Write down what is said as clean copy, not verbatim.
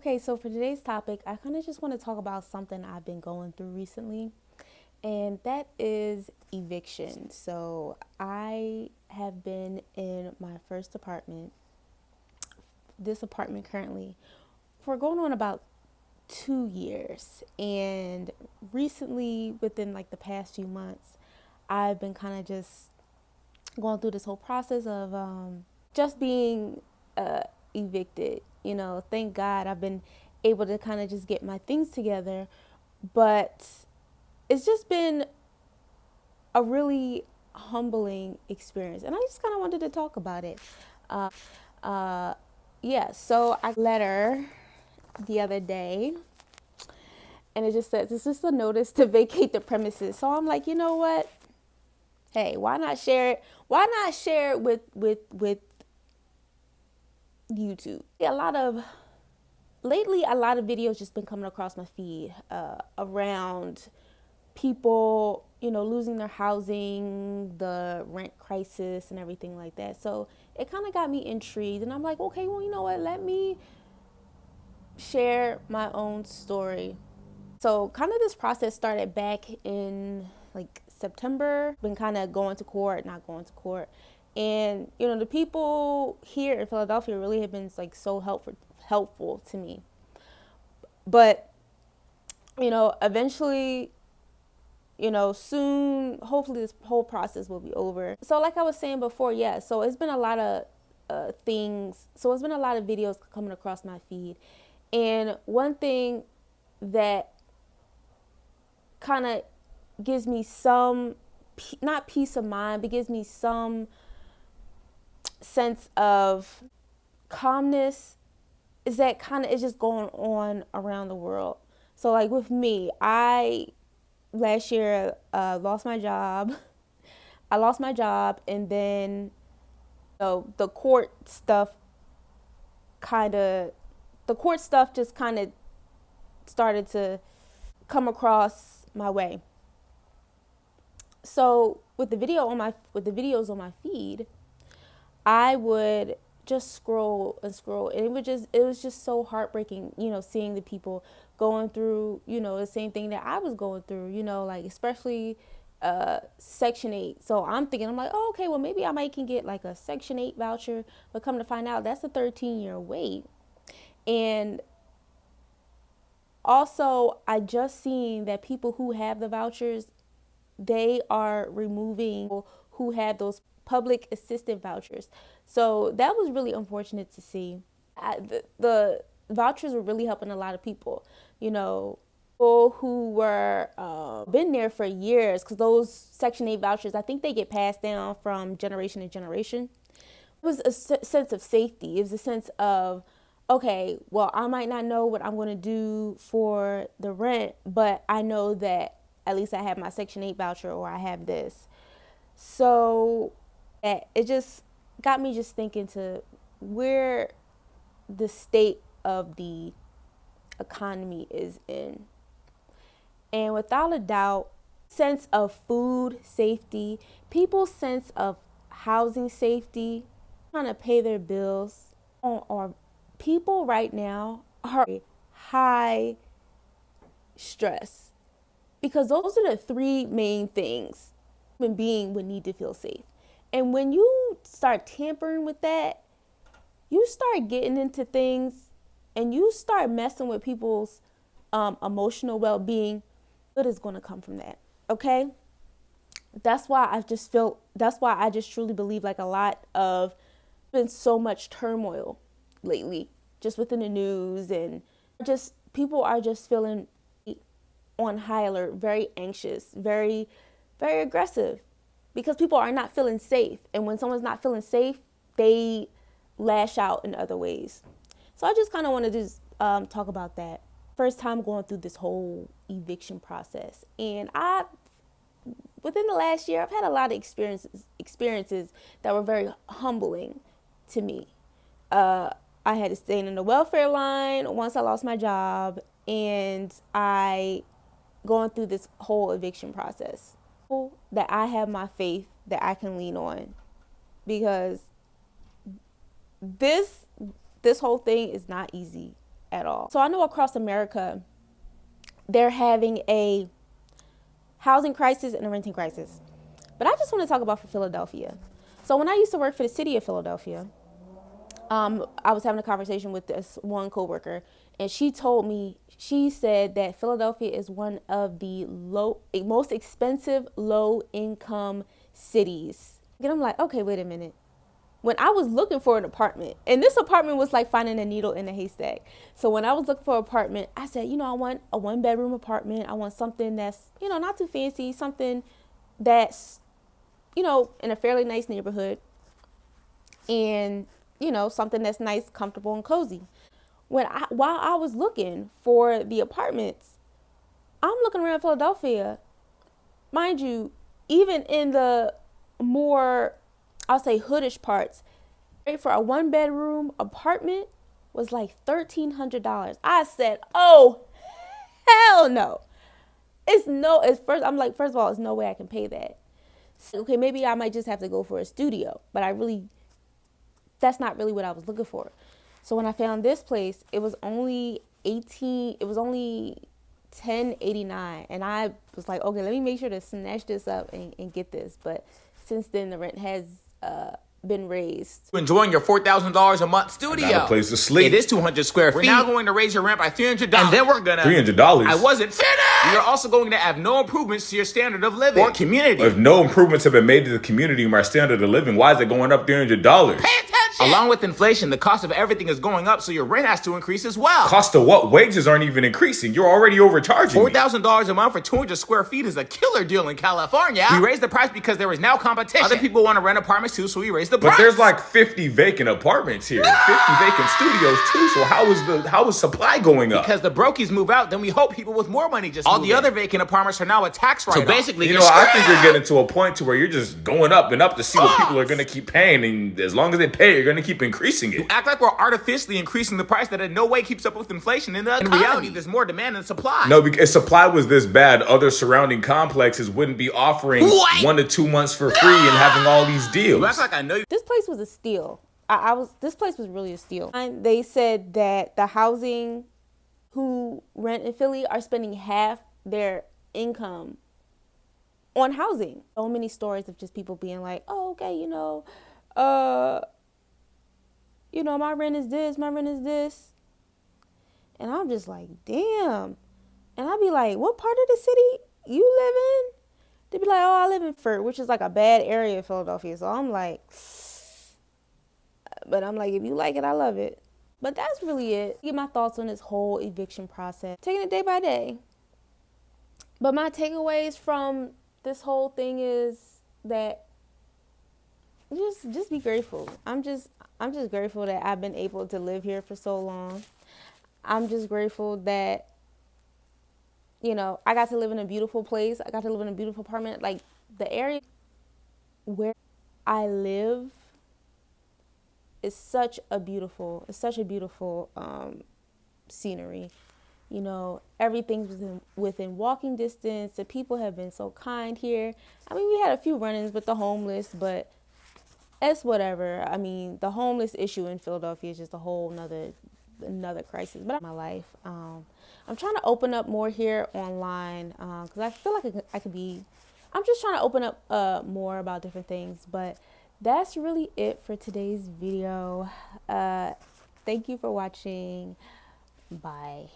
Okay, so for today's topic, I kind of just want to talk about something I've been going through recently, and that is eviction. So I have been in my first apartment, this apartment currently, for going on about 2 years. And recently, within like the past few months, I've been kind of just going through this whole process of just being evicted. Thank God I've been able to kind of just get my things together, but it's just been a really humbling experience, and I just kind of wanted to talk about it. Uh, uh, yeah, so I got a letter the other day, and it just says it's just a notice to vacate the premises. So I'm like, you know what? Hey, why not share it? Why not share it with YouTube? Yeah, a lot of videos just been coming across my feed around people, losing their housing, the rent crisis, and everything like that. So it kind of got me intrigued, and I'm like, okay, well, you know what? Let me share my own story. So kind of this process started back in like September. Been kind of going to court, not going to court, and the people here in Philadelphia really have been like so helpful to me. But eventually, soon, hopefully this whole process will be over. So like I was saying before, yeah, so it's been a lot of things. So it's been a lot of videos coming across my feed. And one thing that kind of gives me some, not peace of mind, but gives me some sense of calmness is that kind of is just going on around the world. So like with me, I last year lost my job. I lost my job, and then the court stuff kind of the court stuff just kind of started to come across my way. So with the videos on my feed, I would just scroll and scroll, and it was just so heartbreaking, seeing the people going through, the same thing that I was going through, like especially Section 8. So I'm like, oh, okay, well maybe I might can get like a Section 8 voucher, but come to find out that's a 13-year wait. And also, I just seen that people who have the vouchers, they are removing who had those public assistant vouchers. So that was really unfortunate to see. The vouchers were really helping a lot of people, people who were been there for years, because those Section 8 vouchers, I think they get passed down from generation to generation. It was a sense of safety. It was a sense of, okay, well, I might not know what I'm going to do for the rent, but I know that at least I have my Section 8 voucher, or I have this. So it just got me just thinking to where the state of the economy is in. And without a doubt, sense of food safety, people's sense of housing safety, trying to pay their bills, or people right now are high stress, because those are the three main things human being would need to feel safe. And when you start tampering with that, you start getting into things, and you start messing with people's emotional well-being. What is going to come from that? Okay, that's why I just truly believe, like, a lot of been so much turmoil lately, just within the news, and just people are just feeling on high alert, very anxious, very, very aggressive, because people are not feeling safe. And when someone's not feeling safe, they lash out in other ways. So I just kind of wanted to talk about that. First time going through this whole eviction process, and within the last year, I've had a lot of experiences that were very humbling to me. I had to stay in the welfare line once I lost my job, and I going through this whole eviction process. That I have my faith that I can lean on, because this whole thing is not easy at all. So I know across America, they're having a housing crisis and a renting crisis. But I just want to talk about for Philadelphia. So when I used to work for the city of Philadelphia, I was having a conversation with this one coworker, and she told me, she said that Philadelphia is one of the most expensive low-income cities. And I'm like, okay, wait a minute. When I was looking for an apartment, and this apartment was like finding a needle in a haystack. So when I was looking for an apartment, I said, I want a 1-bedroom apartment. I want something that's, not too fancy, something that's, in a fairly nice neighborhood, and, something that's nice, comfortable, and cozy. While I was looking for the apartments, I'm looking around Philadelphia. Mind you, even in the more, I'll say, hoodish parts, for a 1-bedroom apartment was like $1,300. I said, oh, hell no. First of all, there's no way I can pay that. So, okay, maybe I might just have to go for a studio, but that's not really what I was looking for. So when I found this place, it was only $10.89, and I was like, okay, let me make sure to snatch this up and get this. But since then, the rent has been raised. Enjoying your $4,000 a month studio. Got a place to sleep. It is 200 square feet. We're now going to raise your rent by $300. And then we're gonna $300. I wasn't finished. We are also going to have no improvements to your standard of living or community. If no improvements have been made to the community and my standard of living, why is it going up $300? Pay attention. Along with inflation, the cost of everything is going up, so your rent has to increase as well. Cost of what? Wages aren't even increasing. You're already overcharging me. $4,000 a month for 200 square feet is a killer deal in California. We raised the price because there is now competition. Other people want to rent apartments too, so we raised the price. But there's like 50 vacant apartments here, 50 vacant studios too. So how is supply going up? Because the brokies move out, then we hope people with more money just all the other vacant apartments are now a tax write-off. So basically, I think you're getting to a point to where you're just going up and up to see what people are going to keep paying, and as long as they pay, you're going to keep increasing it. You act like we're artificially increasing the price that in no way keeps up with inflation. In reality, there's more demand than supply. No, because if supply was this bad, other surrounding complexes wouldn't be offering 1 to 2 months for free and having all these deals. You act like I know you. This place was a steal. This place was really a steal. And they said that the housing who rent in Philly are spending half their income on housing. So many stories of just people being like, oh, okay, my rent is this, my rent is this. And I'm just like, damn. And I'd be like, what part of the city you live in? They'd be like, oh, I live in Furt, which is like a bad area of Philadelphia. So I'm like, if you like it, I love it. But that's really it. Get my thoughts on this whole eviction process. Taking it day by day. But my takeaways from this whole thing is that just be grateful. I'm just grateful that I've been able to live here for so long. I'm just grateful that, I got to live in a beautiful place. I got to live in a beautiful apartment. Like, the area where I live is such a beautiful scenery. Everything's within walking distance. The people have been so kind here. I mean, we had a few run-ins with the homeless, but it's whatever. I mean, the homeless issue in Philadelphia is just a whole another crisis. But my life, I'm trying to open up more here online because I feel like I could be. I'm just trying to open up more about different things. But that's really it for today's video. Thank you for watching. Bye.